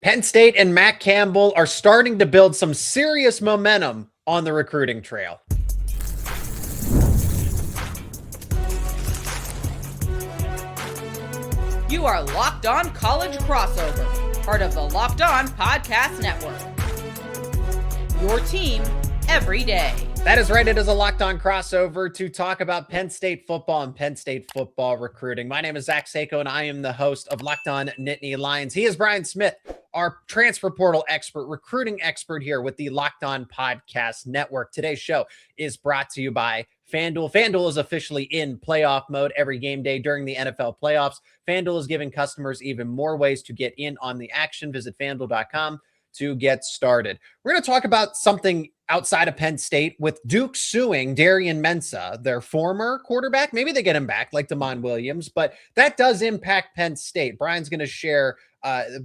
Penn State and Matt Campbell are starting to build some serious momentum on the recruiting trail. You are Locked On College Crossover, part of the Locked On Podcast Network. Your team every day. That is right. It is a Locked On crossover to talk about Penn State football and Penn State football recruiting. My name is Zach Seyko, and I am the host of Locked On Nittany Lions. He is Brian Smith, our transfer portal expert, recruiting expert here with the Locked On Podcast Network. Today's show is brought to you by FanDuel. FanDuel is officially in playoff mode every game day during the NFL playoffs. FanDuel is giving customers even more ways to get in on the action. Visit FanDuel.com to get started. We're going to talk about something outside of Penn State with Duke suing Darian Mensah, their former quarterback. Maybe they get him back like Damon Williams, but that does impact Penn State. Brian's going to share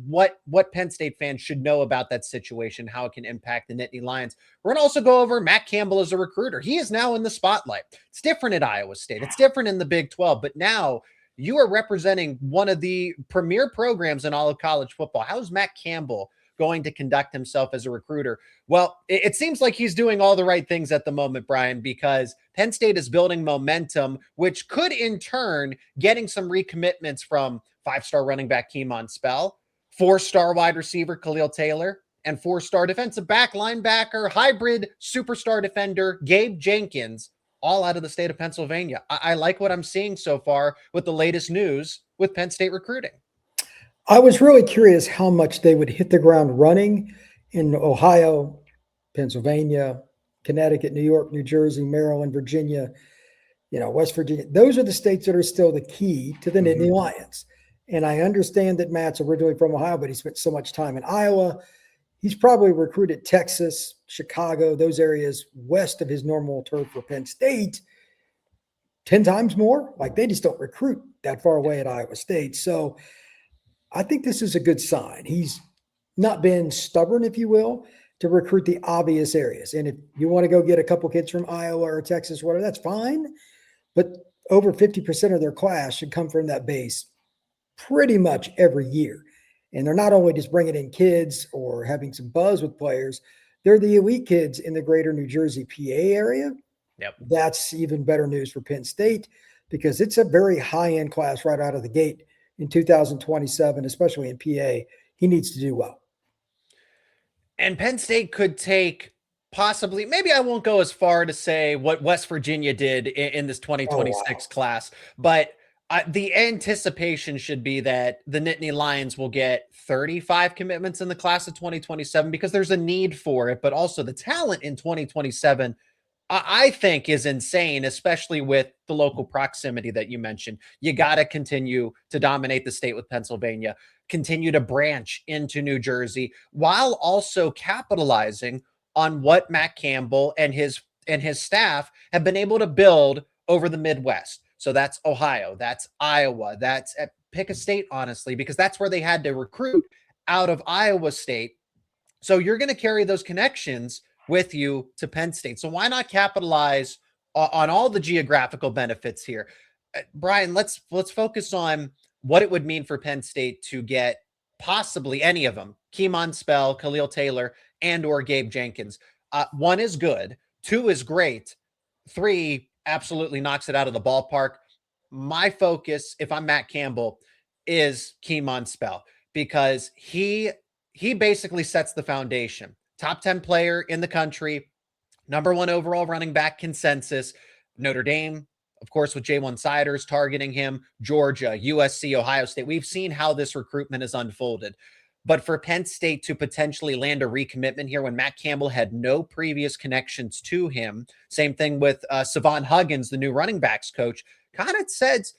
what Penn State fans should know about that situation, how it can impact the Nittany Lions. We're going to also go over Matt Campbell as a recruiter. He is now in the spotlight. It's different at Iowa State. It's different in the Big 12, but now you are representing one of the premier programs in all of college football. How is Matt Campbell going to conduct himself as a recruiter? Well, it seems like he's doing all the right things at the moment, Brian, because Penn State is building momentum, which could in turn getting some recommitments from five-star running back Kemon Spell, four-star wide receiver Khalil Taylor, and four-star defensive back linebacker, hybrid superstar defender Gabe Jenkins, all out of the state of Pennsylvania. I like what I'm seeing so far with the latest news with Penn State recruiting. I was really curious how much they would hit the ground running in Ohio, Pennsylvania, Connecticut, New York, New Jersey, Maryland, Virginia, West Virginia. Those are the states that are still the key to the Nittany Lions. And I understand that Matt's originally from Ohio, but he spent so much time in Iowa. He's probably recruited Texas, Chicago, those areas west of his normal turf for Penn State 10 times more. Like, they just don't recruit that far away at Iowa State. So I think this is a good sign. He's not been stubborn, if you will, to recruit the obvious areas. And if you want to go get a couple kids from Iowa or Texas, whatever, that's fine. But over 50% of their class should come from that base pretty much every year. And they're not only just bringing in kids or having some buzz with players, they're the elite kids in the greater New Jersey, PA area. Yep. That's even better news for Penn State because it's a very high-end class right out of the gate. In 2027, especially in PA, he needs to do well. And Penn State could take possibly, maybe I won't go as far to say what West Virginia did in this 2026 class, but the anticipation should be that the Nittany Lions will get 35 commitments in the class of 2027 because there's a need for it, but also the talent in 2027 I think is insane, especially with the local proximity that you mentioned. You got to continue to dominate the state with Pennsylvania, continue to branch into New Jersey, while also capitalizing on what Matt Campbell and his staff have been able to build over the Midwest. So that's Ohio, that's Iowa, that's pick a state, honestly, because that's where they had to recruit out of Iowa State. So you're going to carry those connections with you to Penn State. So why not capitalize on all the geographical benefits here? Brian, let's focus on what it would mean for Penn State to get possibly any of them, Kemon Spell, Khalil Taylor, and or Gabe Jenkins. One is good. Two is great. Three absolutely knocks it out of the ballpark. My focus, if I'm Matt Campbell, is Kemon Spell because he basically sets the foundation. Top 10 player in the country, number one overall running back consensus. Notre Dame, of course, with J1 Siders targeting him, Georgia, USC, Ohio State. We've seen how this recruitment has unfolded. But for Penn State to potentially land a recommitment here when Matt Campbell had no previous connections to him, same thing with Savon Huggins, the new running backs coach, kind of says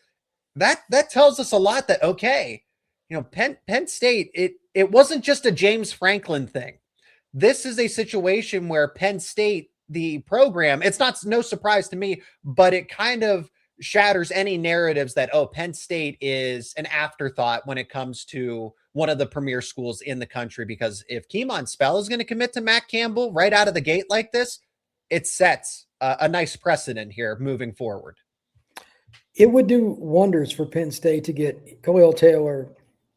that tells us a lot that, okay, Penn State, it wasn't just a James Franklin thing. This is a situation where Penn State, the program, it's no surprise to me, but it kind of shatters any narratives that, Penn State is an afterthought when it comes to one of the premier schools in the country. Because if Kemon Spell is going to commit to Matt Campbell right out of the gate like this, it sets a nice precedent here moving forward. It would do wonders for Penn State to get Khalil Taylor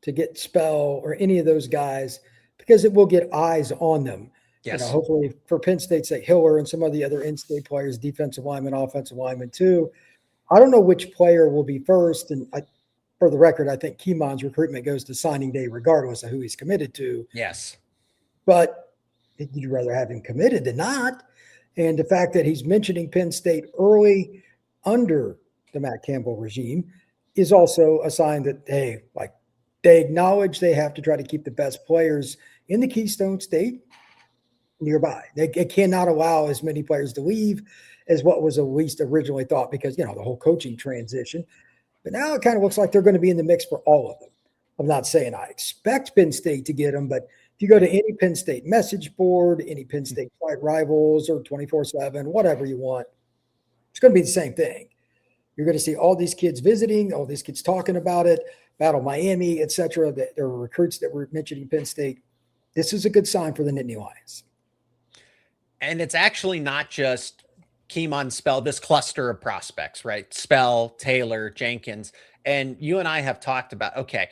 to get Spell or any of those guys because it will get eyes on them. Yes. Hopefully for Penn State's sake, Hiller and some of the other in-state players, defensive linemen, offensive linemen too. I don't know which player will be first. And for the record, I think Kemon's recruitment goes to signing day regardless of who he's committed to. Yes. But you'd rather have him committed than not. And the fact that he's mentioning Penn State early under the Matt Campbell regime is also a sign that, hey, like they acknowledge they have to try to keep the best players in the Keystone State nearby. They cannot allow as many players to leave as what was at least originally thought because, the whole coaching transition. But now it kind of looks like they're going to be in the mix for all of them. I'm not saying I expect Penn State to get them, but if you go to any Penn State message board, any Penn State Fight Rivals or 24/7, whatever you want, it's going to be the same thing. You're going to see all these kids visiting, all these kids talking about it, Battle Miami, et cetera. There were recruits that were mentioning Penn State. This is a good sign for the Nittany Lions. And it's actually not just Kemon Spell, this cluster of prospects, right? Spell, Taylor, Jenkins. And you and I have talked about, okay,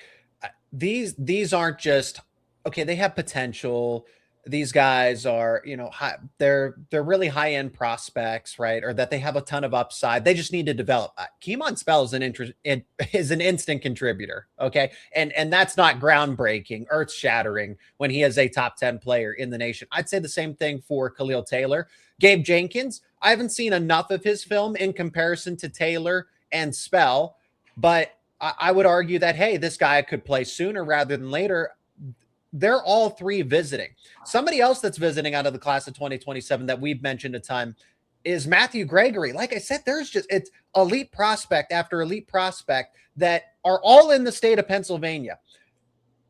these aren't just, okay, they have potential. These guys are, high, they're really high-end prospects, right? Or that they have a ton of upside. They just need to develop. Kemon Spell is an instant contributor, okay? And that's not groundbreaking, earth-shattering when he is a top 10 player in the nation. I'd say the same thing for Khalil Taylor. Gabe Jenkins, I haven't seen enough of his film in comparison to Taylor and Spell, but I would argue that, hey, this guy could play sooner rather than later. They're all three visiting. Somebody else that's visiting out of the class of 2027 that we've mentioned a time is Matthew Gregory. Like I said, it's elite prospect after elite prospect that are all in the state of Pennsylvania.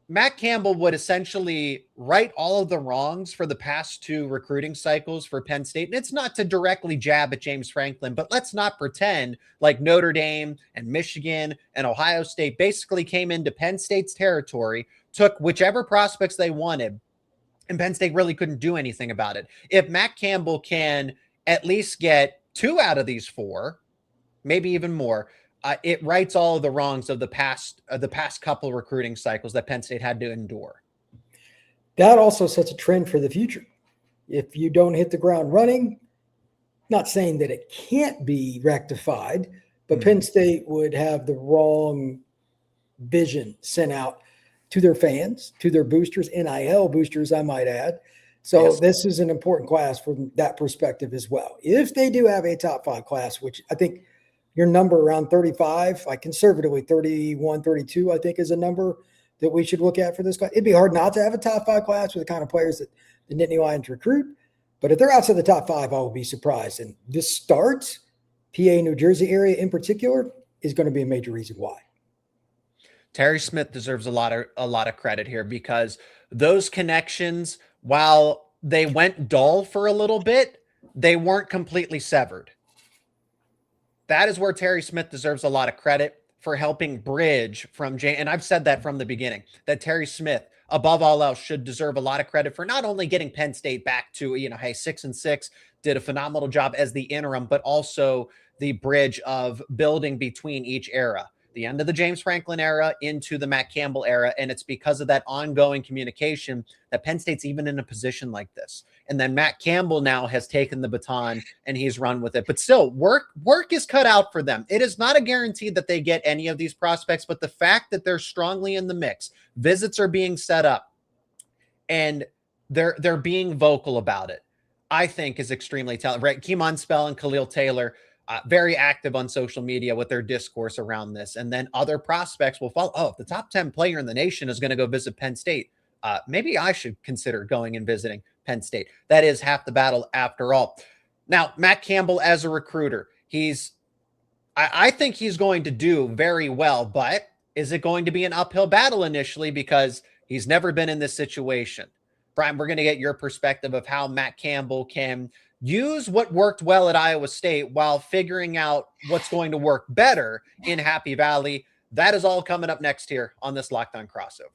Matt Campbell would essentially right all of the wrongs for the past two recruiting cycles for Penn State. And it's not to directly jab at James Franklin, but let's not pretend like Notre Dame and Michigan and Ohio State basically came into Penn State's territory, took whichever prospects they wanted, and Penn State really couldn't do anything about it. If Matt Campbell can at least get 2 out of these 4, maybe even more, it rights all of the wrongs of the past couple recruiting cycles that Penn State had to endure. That also sets a trend for the future. If you don't hit the ground running, not saying that it can't be rectified, but Penn State would have the wrong vision sent out to their fans, to their boosters, NIL boosters, I might add. So yes, this is an important class from that perspective as well. If they do have a top 5 class, which I think your number around 35, like conservatively 31, 32, I think is a number that we should look at for this class. It'd be hard not to have a top 5 class with the kind of players that the Nittany Lions recruit. But if they're outside the top 5, I will be surprised. And this starts, PA, New Jersey area in particular, is going to be a major reason why. Terry Smith deserves a lot of credit here because those connections, while they went dull for a little bit, they weren't completely severed. That is where Terry Smith deserves a lot of credit for helping bridge from Jay. And I've said that from the beginning, that Terry Smith, above all else, should deserve a lot of credit for not only getting Penn State back to, hey, 6-6, did a phenomenal job as the interim, but also the bridge of building between each era, the end of the James Franklin era into the Matt Campbell era. And it's because of that ongoing communication that Penn State's even in a position like this. And then Matt Campbell now has taken the baton and he's run with it. But still, work is cut out for them. It is not a guarantee that they get any of these prospects, but the fact that they're strongly in the mix, visits are being set up, and they're being vocal about it, I think is extremely telling. Right? Kemon Spell and Khalil Taylor, very active on social media with their discourse around this. And then other prospects will follow. Oh, if the top 10 player in the nation is going to go visit Penn State, maybe I should consider going and visiting Penn State. That is half the battle after all. Now, Matt Campbell as a recruiter, I think he's going to do very well, but is it going to be an uphill battle initially because he's never been in this situation? Brian, we're going to get your perspective of how Matt Campbell can use what worked well at Iowa State while figuring out what's going to work better in Happy Valley. That is all coming up next here on this Locked On Crossover.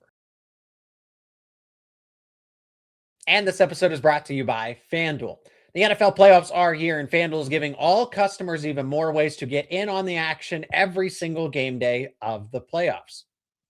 And this episode is brought to you by FanDuel. The NFL playoffs are here, and FanDuel is giving all customers even more ways to get in on the action every single game day of the playoffs.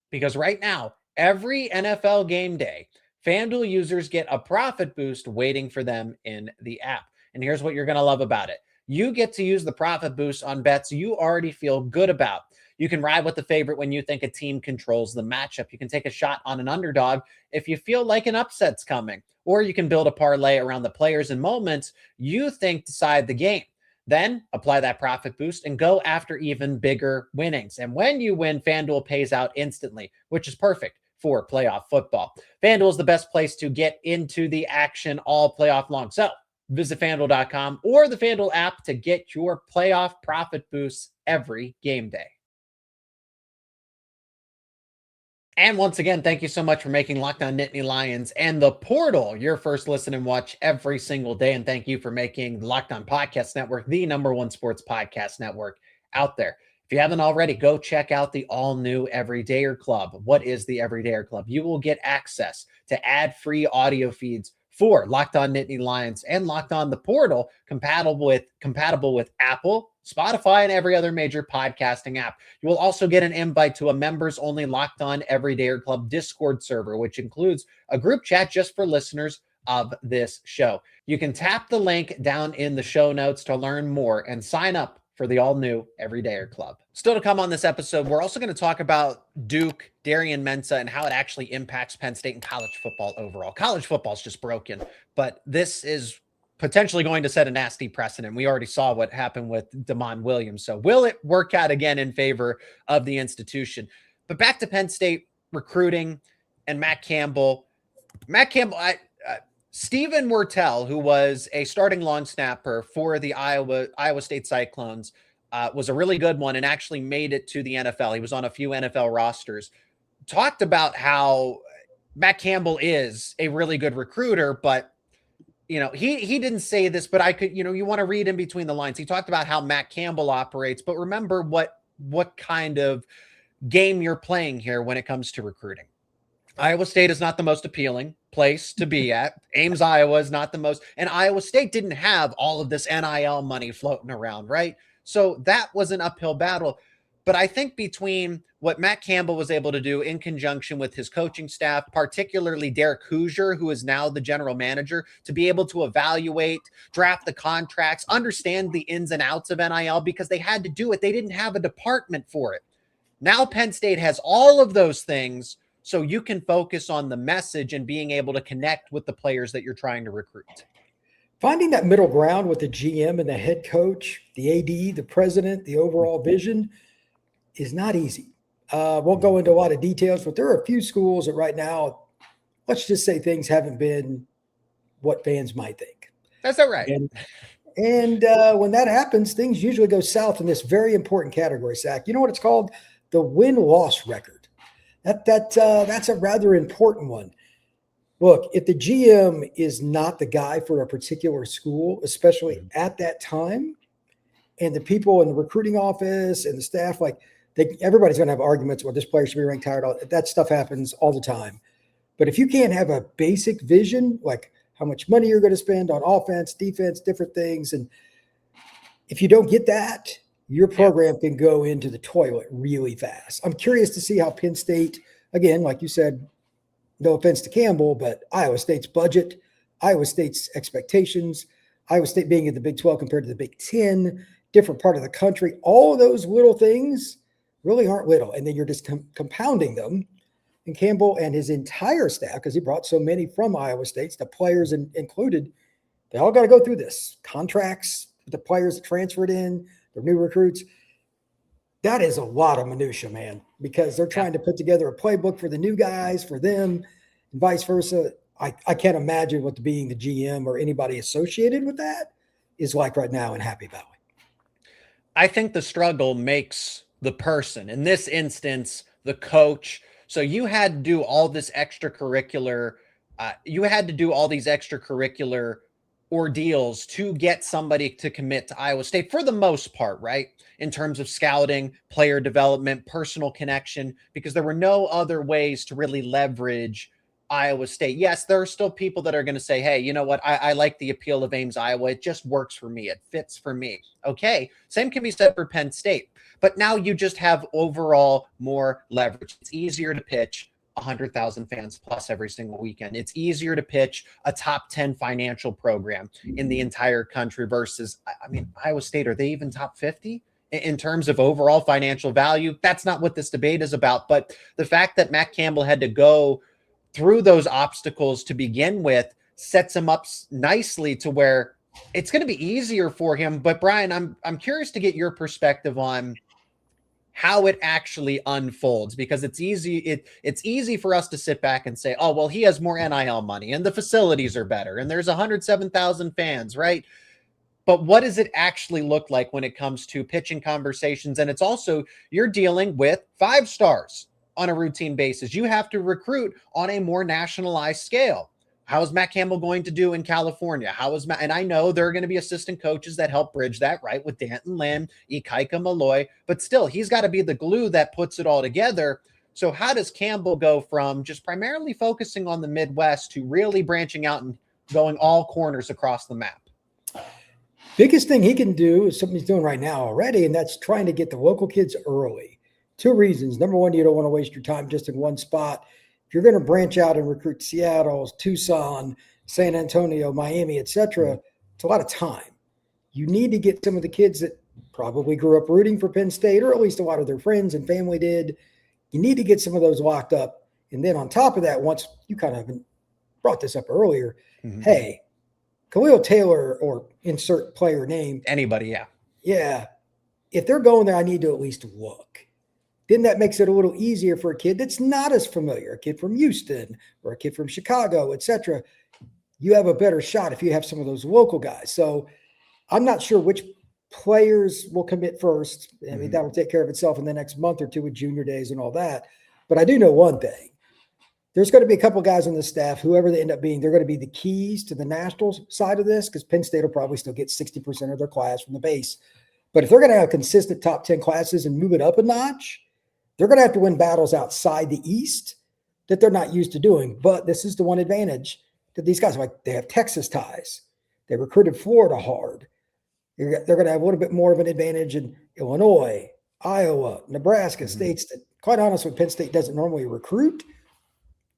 Because right now, every NFL game day, FanDuel users get a profit boost waiting for them in the app. And here's what you're going to love about it. You get to use the profit boost on bets you already feel good about. You can ride with the favorite when you think a team controls the matchup. You can take a shot on an underdog if you feel like an upset's coming, or you can build a parlay around the players and moments you think decide the game. Then apply that profit boost and go after even bigger winnings. And when you win, FanDuel pays out instantly, which is perfect for playoff football. FanDuel is the best place to get into the action all playoff long. So visit FanDuel.com or the FanDuel app to get your playoff profit boosts every game day. And once again, thank you so much for making Locked On Nittany Lions and the Portal your first listen and watch every single day. And thank you for making the Locked On Podcast Network the #1 sports podcast network out there. If you haven't already, go check out the all-new Everydayer Club. What is the Everydayer Club? You will get access to ad-free audio feeds for Locked On Nittany Lions and Locked On the Portal, compatible with Apple, Spotify, and every other major podcasting app. You will also get an invite to a members-only Locked On Everydayer Club Discord server, which includes a group chat just for listeners of this show. You can tap the link down in the show notes to learn more and sign up for the all-new Everydayer Club. Still to come on this episode, we're also going to talk about Duke, Darian Mensah, and how it actually impacts Penn State and college football overall. College football is just broken, but this is potentially going to set a nasty precedent. We already saw what happened with Damon Williams. So will it work out again in favor of the institution? But back to Penn State recruiting and Matt Campbell. Stephen Wertel, who was a starting long snapper for the Iowa State Cyclones, was a really good one and actually made it to the NFL. He was on a few NFL rosters. Talked about how Matt Campbell is a really good recruiter, but he didn't say this, but I could, you want to read in between the lines. He talked about how Matt Campbell operates, but remember what kind of game you're playing here when it comes to recruiting. Iowa State is not the most appealing place to be at. Ames, Iowa is not the most, and Iowa State didn't have all of this NIL money floating around, right? So that was an uphill battle. But I think between what Matt Campbell was able to do in conjunction with his coaching staff, particularly Derek Hoosier, who is now the general manager, to be able to evaluate, draft the contracts, understand the ins and outs of NIL because they had to do it. They didn't have a department for it. Now Penn State has all of those things, so you can focus on the message and being able to connect with the players that you're trying to recruit. Finding that middle ground with the GM and the head coach, the AD, the president, the overall vision is not easy. Won't go into a lot of details, but there are a few schools that right now, let's just say things haven't been what fans might think. That's all right. And when that happens, things usually go south in this very important category, Zach. You know what it's called? The win-loss record. That's a rather important one. Look, if the GM is not the guy for a particular school, especially at that time, and the people in the recruiting office and the staff, everybody's going to have arguments about this player should be ranked higher. That stuff happens all the time. But if you can't have a basic vision, like how much money you're going to spend on offense, defense, different things, and if you don't get that, your program can go into the toilet really fast. I'm curious to see how Penn State, again, like you said, no offense to Campbell, but Iowa State's budget, Iowa State's expectations, Iowa State being in the Big 12 compared to the Big 10, different part of the country, all of those little things really aren't little. And then you're just compounding them. And Campbell and his entire staff, because he brought so many from Iowa State, the players included, they all got to go through this. Contracts, the players that transferred in, the new recruits. That is a lot of minutia, man, because they're trying to put together a playbook for the new guys, for them, and vice versa. I can't imagine what being the GM or anybody associated with that is like right now in Happy Valley. I think the struggle makes the person, in this instance, the coach. So you had to do all this extracurricular, ordeals to get somebody to commit to Iowa State for the most part, right? In terms of scouting, player development, personal connection, because there were no other ways to really leverage Iowa State. Yes, there are still people that are going to say, hey, you know what? I like the appeal of Ames, Iowa. It just works for me. It fits for me. Okay. Same can be said for Penn State, but now you just have overall more leverage. It's easier to pitch. 100,000 fans plus every single weekend. It's easier to pitch a top 10 financial program in the entire country versus, I mean, Iowa State, are they even top 50 in terms of overall financial value? That's not what this debate is about. But the fact that Matt Campbell had to go through those obstacles to begin with sets him up nicely to where it's going to be easier for him. But Brian, I'm curious to get your perspective on how it actually unfolds, because it's easy for us to sit back and say, oh, well, he has more NIL money and the facilities are better and there's 107,000 fans, right? But what does it actually look like when it comes to pitching conversations? And it's also, you're dealing with 5 stars on a routine basis. You have to recruit on a more nationalized scale. How is Matt Campbell going to do in California? And I know there are going to be assistant coaches that help bridge that, right? With Danton Lim, Ikaika Malloy, but still, he's got to be the glue that puts it all together. So how does Campbell go from just primarily focusing on the Midwest to really branching out and going all corners across the map? Biggest thing he can do is something he's doing right now already, and that's trying to get the local kids early. 2 reasons. Number one, you don't want to waste your time just in one spot. If you're going to branch out and recruit Seattle, Tucson, San Antonio, Miami, etc., it's a lot of time. You need to get some of the kids that probably grew up rooting for Penn State, or at least a lot of their friends and family did. You need to get some of those locked up. And then on top of that, once you kind of brought this up earlier, hey, Khalil Taylor, or insert player name. Anybody, yeah. Yeah. If they're going there, I need to at least look. Then that makes it a little easier for a kid that's not as familiar, a kid from Houston or a kid from Chicago, etc. You have a better shot if you have some of those local guys. So I'm not sure which players will commit first. I mean, that will take care of itself in the next month or two with junior days and all that. But I do know one thing. There's going to be a couple guys on the staff, whoever they end up being, they're going to be the keys to the national side of this, because Penn State will probably still get 60% of their class from the base. But if they're going to have consistent top 10 classes and move it up a notch, they're going to have to win battles outside the East that they're not used to doing. But this is the one advantage that these guys, like, they have Texas ties. They recruited Florida hard. They're going to have a little bit more of an advantage in Illinois, Iowa, Nebraska, states that, quite honestly, Penn State doesn't normally recruit.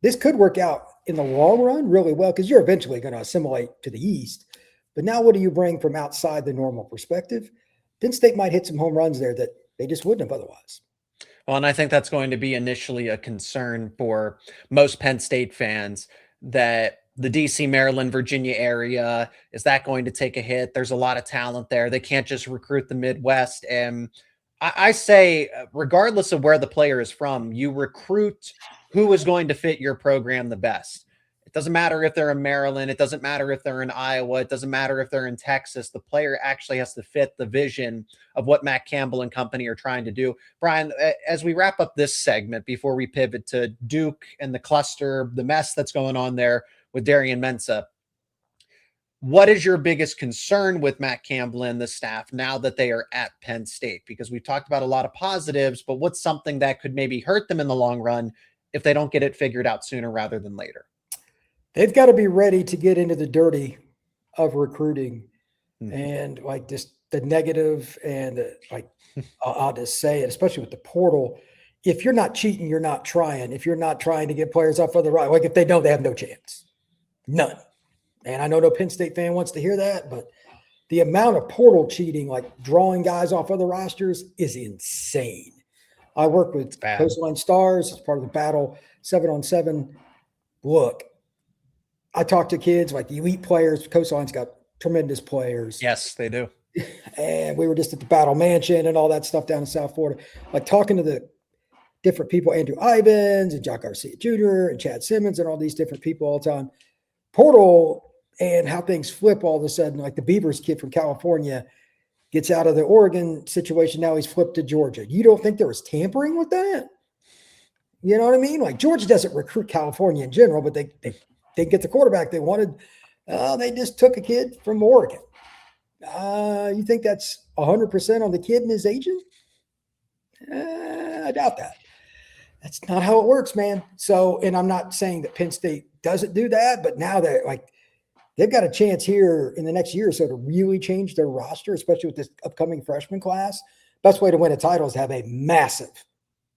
This could work out in the long run really well, because you're eventually going to assimilate to the East. But now what do you bring from outside the normal perspective? Penn State might hit some home runs there that they just wouldn't have otherwise. Well, and I think that's going to be initially a concern for most Penn State fans, that the DC, Maryland, Virginia area, is that going to take a hit? There's a lot of talent there. They can't just recruit the Midwest. And I say, regardless of where the player is from, you recruit who is going to fit your program the best. It doesn't matter if they're in Maryland. It doesn't matter if they're in Iowa. It doesn't matter if they're in Texas. The player actually has to fit the vision of what Matt Campbell and company are trying to do. Brian, as we wrap up this segment, before we pivot to Duke and the cluster, the mess that's going on there with Darian Mensah, what is your biggest concern with Matt Campbell and the staff now that they are at Penn State? Because we've talked about a lot of positives, but what's something that could maybe hurt them in the long run if they don't get it figured out sooner rather than later? They've got to be ready to get into the dirty of recruiting and like just the negative and I'll just say it, especially with the portal. If you're not cheating, you're not trying. If you're not trying to get players off of the right, like if they don't, they have no chance. None. And I know no Penn State fan wants to hear that, but the amount of portal cheating, like drawing guys off other rosters, is insane. I work with Coastline Stars as part of the Battle 7-on-7. Look, I talk to kids like the elite players. Coastline's got tremendous players. Yes, they do. And we were just at the Battle Mansion and all that stuff down in South Florida. Like talking to the different people, Andrew Ivins and Jock Garcia Jr. and Chad Simmons and all these different people all the time. Portal and how things flip all of a sudden. Like the Beavers kid from California gets out of the Oregon situation. Now he's flipped to Georgia. You don't think there was tampering with that? You know what I mean? Like Georgia doesn't recruit California in general, but they get the quarterback they wanted. They just took a kid from Oregon. You think that's 100% on the kid and his agent? I doubt that. That's not how it works, man. So, and I'm not saying that Penn State doesn't do that, but now they've got a chance here in the next year or so to really change their roster, especially with this upcoming freshman class. Best way to win a title is to have a massive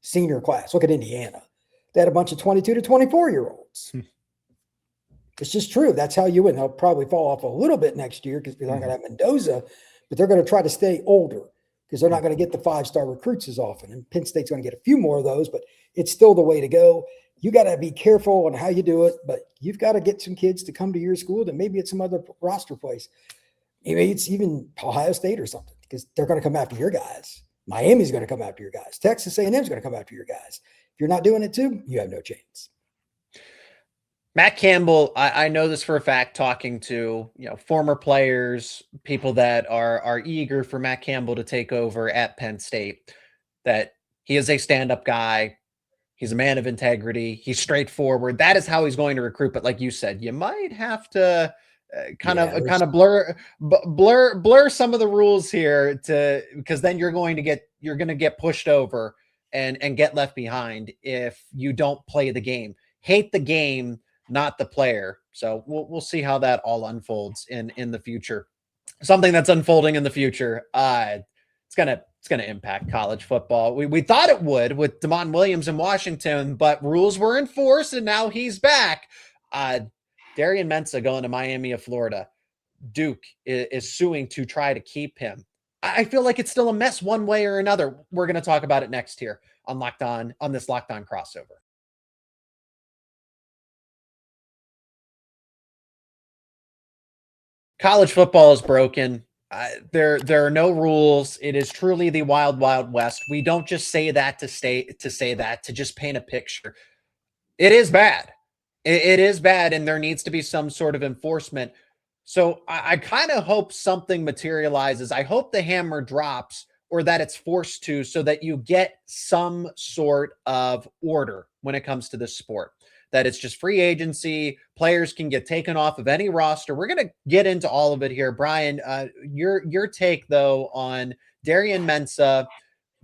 senior class. Look at Indiana. They had a bunch of 22 to 24-year-olds. It's just true. That's how you win. They'll probably fall off a little bit next year because they're not going to have Mendoza, but they're going to try to stay older because they're not going to get the 5-star recruits as often. And Penn State's going to get a few more of those, but it's still the way to go. You got to be careful on how you do it, but you've got to get some kids to come to your school that maybe it's some other roster place. Maybe it's even Ohio State or something because they're going to come after your guys. Miami's going to come after your guys. Texas A&M is going to come after your guys. If you're not doing it too, you have no chance. Matt Campbell, I know this for a fact, talking to former players, people that are eager for Matt Campbell to take over at Penn State, that he is a stand-up guy. He's a man of integrity. He's straightforward. That is how he's going to recruit. But like you said, you might have to kind of blur some of the rules here because then you're going to get pushed over and get left behind if you don't play the game. Hate the game, not the player. So we'll see how that all unfolds in the future. Something that's unfolding in the future. It's gonna impact college football. We thought it would with Kemon Williams in Washington, but rules were enforced, and now he's back. Darian Mensah going to Miami of Florida. Duke is suing to try to keep him. I feel like it's still a mess one way or another. We're going to talk about it next here on this Locked On crossover. College football is broken. There are no rules. It is truly the wild, wild west. We don't just say that to just paint a picture. It is bad. It is bad, and there needs to be some sort of enforcement. So I kind of hope something materializes. I hope the hammer drops or that it's forced to, so that you get some sort of order when it comes to this sport. That it's just free agency. Players can get taken off of any roster. We're going to get into all of it here. Brian, your take, though, on Darian Mensah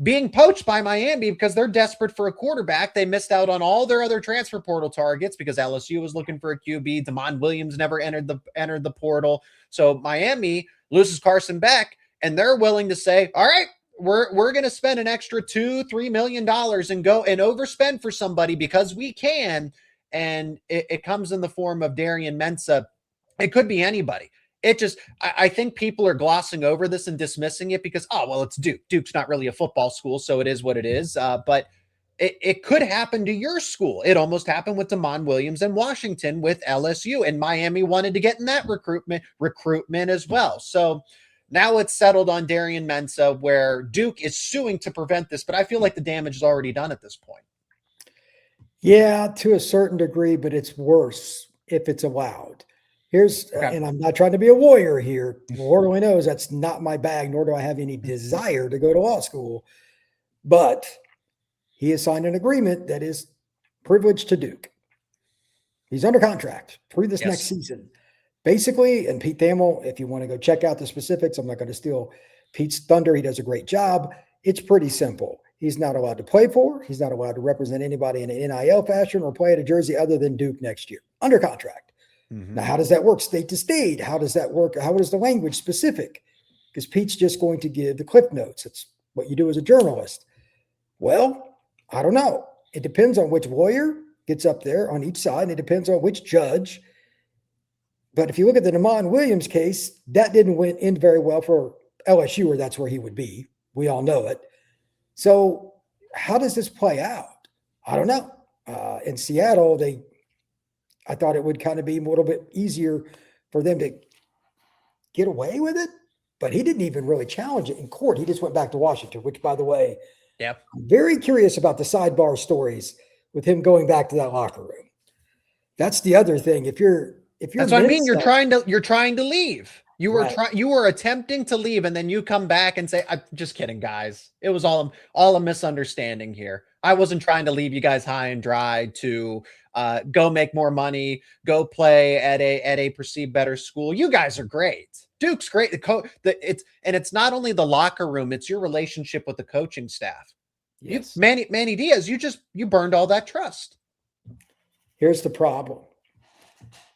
being poached by Miami because they're desperate for a quarterback. They missed out on all their other transfer portal targets because LSU was looking for a QB. Kemon Williams never entered the portal. So Miami loses Carson Beck, and they're willing to say, all right, we're going to spend an extra $2-3 million and go and overspend for somebody because we can. And it comes in the form of Darian Mensah. It could be anybody. I think people are glossing over this and dismissing it because, oh, well, it's Duke. Duke's not really a football school, so it is what it is. But it could happen to your school. It almost happened with Kemon Williams in Washington with LSU, and Miami wanted to get in that recruitment as well. So now it's settled on Darian Mensah, where Duke is suing to prevent this, but I feel like the damage is already done at this point. Yeah, to a certain degree, but it's worse if it's allowed. And I'm not trying to be a lawyer here. Lord only knows that's not my bag, nor do I have any desire to go to law school. But he has signed an agreement that is privileged to Duke. He's under contract through this next season. Basically, and Pete Thamel, if you want to go check out the specifics, I'm not going to steal Pete's thunder. He does a great job. It's pretty simple. He's not allowed to play for. He's not allowed to represent anybody in an NIL fashion or play at a jersey other than Duke next year. Under contract. Mm-hmm. Now, how does that work state to state? How does that work? How is the language specific? Because Pete's just going to give the cliff notes. It's what you do as a journalist. Well, I don't know. It depends on which lawyer gets up there on each side, and it depends on which judge. But if you look at the Kemon Williams case, that didn't end very well for LSU, or that's where he would be. We all know it. So how does this play out? I don't know. In Seattle, I thought it would kind of be a little bit easier for them to get away with it, but he didn't even really challenge it in court. He just went back to Washington, which, by the way, I'm very curious about the sidebar stories with him going back to that locker room. That's the other thing. If you're that's what I mean. You're trying to leave. You were attempting to leave, and then you come back and say, "I'm just kidding, guys. It was all a misunderstanding here. I wasn't trying to leave you guys high and dry to go make more money, go play at a perceived better school. You guys are great. Duke's great. It's not only the locker room; it's your relationship with the coaching staff. Yes. Manny Diaz, you burned all that trust. Here's the problem.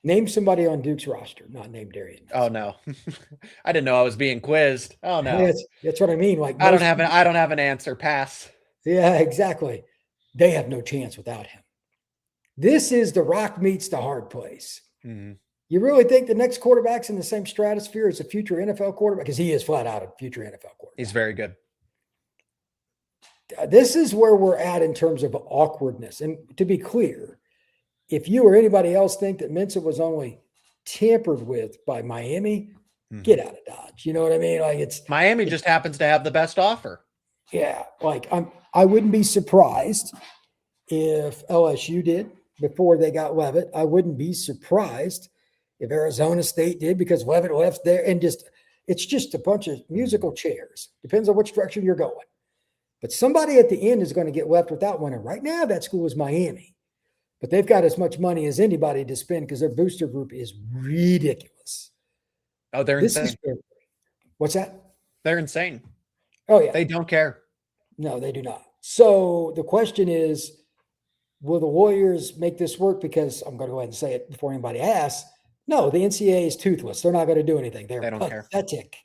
Name somebody on Duke's roster, not named Darian. Oh no, I didn't know I was being quizzed. Oh no, that's what I mean. Like I don't have an answer. Pass. Yeah, exactly. They have no chance without him. This is the rock meets the hard place. Mm-hmm. You really think the next quarterback's in the same stratosphere as a future NFL quarterback? Because he is flat out a future NFL quarterback. He's very good. This is where we're at in terms of awkwardness. And to be clear, if you or anybody else think that Mensah was only tampered with by Miami, get out of Dodge. You know what I mean? Like Miami just happens to have the best offer. Yeah. Like I wouldn't be surprised if LSU did before they got Leavitt. I wouldn't be surprised if Arizona State did because Leavitt left there and it's just a bunch of musical chairs. Depends on which direction you're going. But somebody at the end is going to get left without one. And right now that school is Miami. But they've got as much money as anybody to spend because their booster group is ridiculous. Oh, they're insane. What's that? They're insane. Oh, yeah. They don't care. No, they do not. So the question is, will the Warriors make this work? Because I'm going to go ahead and say it before anybody asks. No, the NCAA is toothless. They're not going to do anything. They don't pathetic. Care.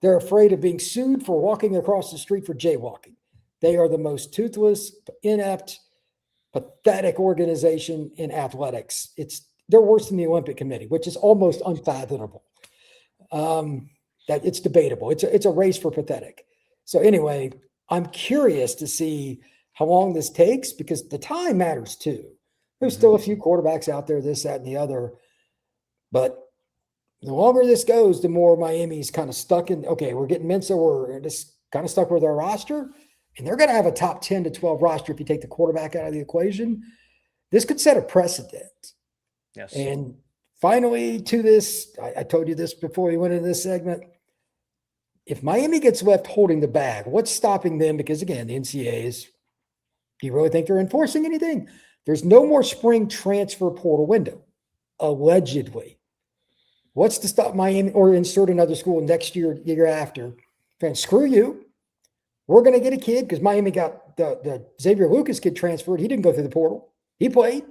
They're afraid of being sued for walking across the street for jaywalking. They are the most toothless, inept, pathetic organization in athletics. They're worse than the Olympic Committee, which is almost unfathomable. That it's debatable. It's a race for pathetic. So anyway, I'm curious to see how long this takes because the time matters too. There's still a few quarterbacks out there, this, that, and the other. But the longer this goes, the more Miami's kind of stuck in, okay, we're getting Mensah, we're just kind of stuck with our roster. And they're going to have a top 10 to 12 roster if you take the quarterback out of the equation. This could set a precedent. Yes. And finally, to this, I told you this before we went into this segment. If Miami gets left holding the bag, what's stopping them? Because again, the NCAA is, do you really think they're enforcing anything? There's no more spring transfer portal window, allegedly. What's to stop Miami or insert another school next year, year after? And screw you. We're going to get a kid because Miami got the Xavier Lucas kid transferred. He didn't go through the portal. He played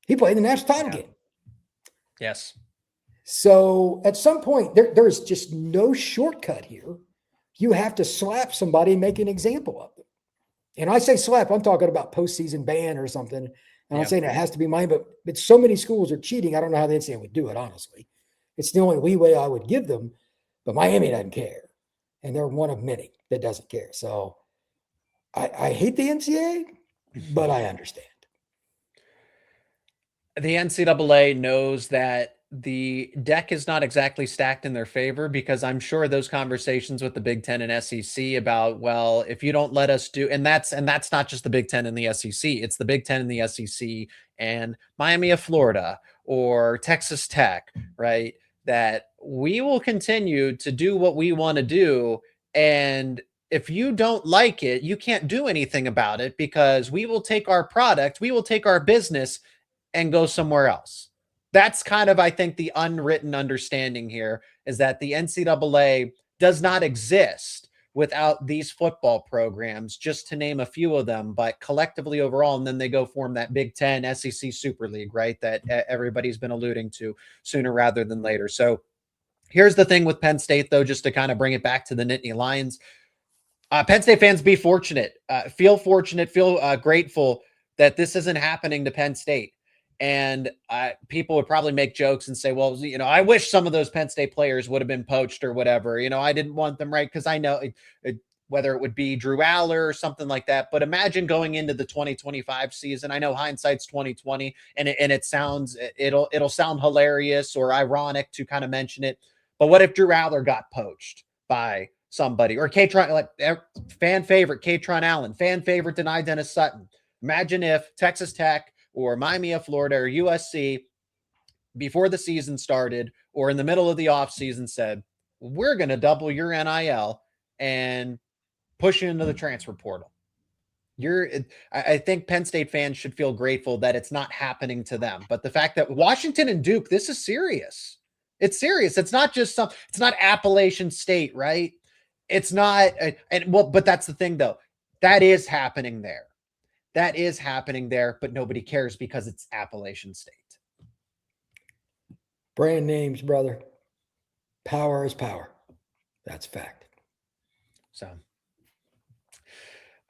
the national title game. Yes. So at some point, there is just no shortcut here. You have to slap somebody and make an example of them. And I say slap, I'm talking about postseason ban or something. I'm not saying it has to be mine, but so many schools are cheating. I don't know how the NCAA would do it, honestly. It's the only leeway I would give them. But Miami doesn't care. And they're one of many that doesn't care. So I hate the NCAA, but I understand. The NCAA knows that the deck is not exactly stacked in their favor because I'm sure those conversations with the Big Ten and SEC about, well, if you don't let us do, and that's not just the Big Ten and the SEC, it's the Big Ten and the SEC and Miami of Florida or Texas Tech, right? That we will continue to do what we want to do. And if you don't like it, you can't do anything about it because we will take our product, we will take our business and go somewhere else. That's kind of, I think, the unwritten understanding here is that the NCAA does not exist without these football programs, just to name a few of them, but collectively overall, and then they go form that Big Ten SEC Super League, right? That everybody's been alluding to sooner rather than later. So here's the thing with Penn State, though, just to kind of bring it back to the Nittany Lions. Penn State fans, be fortunate. Feel fortunate, feel grateful that this isn't happening to Penn State. And people would probably make jokes and say, well, you know, I wish some of those Penn State players would have been poached or whatever. You know, I didn't want them, right? Because I know whether it would be Drew Aller or something like that. But imagine going into the 2025 season. I know hindsight's 2020, and it sounds it'll sound hilarious or ironic to kind of mention it. But what if Drew Aller got poached by somebody or Katron, like fan favorite Katron Allen, fan favorite Denai Dennis Sutton? Imagine if Texas Tech or Miami of Florida or USC before the season started or in the middle of the offseason said, we're going to double your NIL and push you into the transfer portal. I think Penn State fans should feel grateful that it's not happening to them. But the fact that Washington and Duke, this is serious. It's serious. It's not just it's not Appalachian State, right? It's not, but that's the thing though. That is happening there. That is happening there, but nobody cares because it's Appalachian State. Brand names, brother. Power is power. That's fact. So,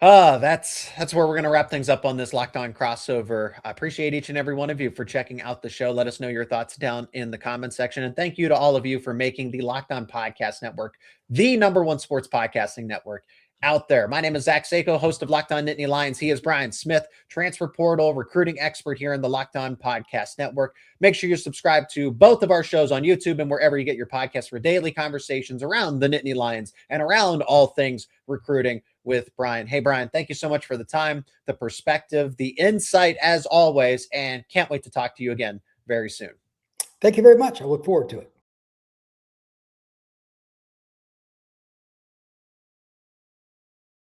That's where we're going to wrap things up on this Locked On crossover. I appreciate each and every one of you for checking out the show. Let us know your thoughts down in the comment section. And thank you to all of you for making the Locked On Podcast Network the #1 sports podcasting network out there. My name is Zach Seyko, host of Locked On Nittany Lions. He is Brian Smith, transfer portal recruiting expert here in the Locked On Podcast Network. Make sure you subscribe to both of our shows on YouTube and wherever you get your podcasts for daily conversations around the Nittany Lions and around all things recruiting with Brian. Hey, Brian, thank you so much for the time, the perspective, the insight as always, and can't wait to talk to you again very soon. Thank you very much. I look forward to it.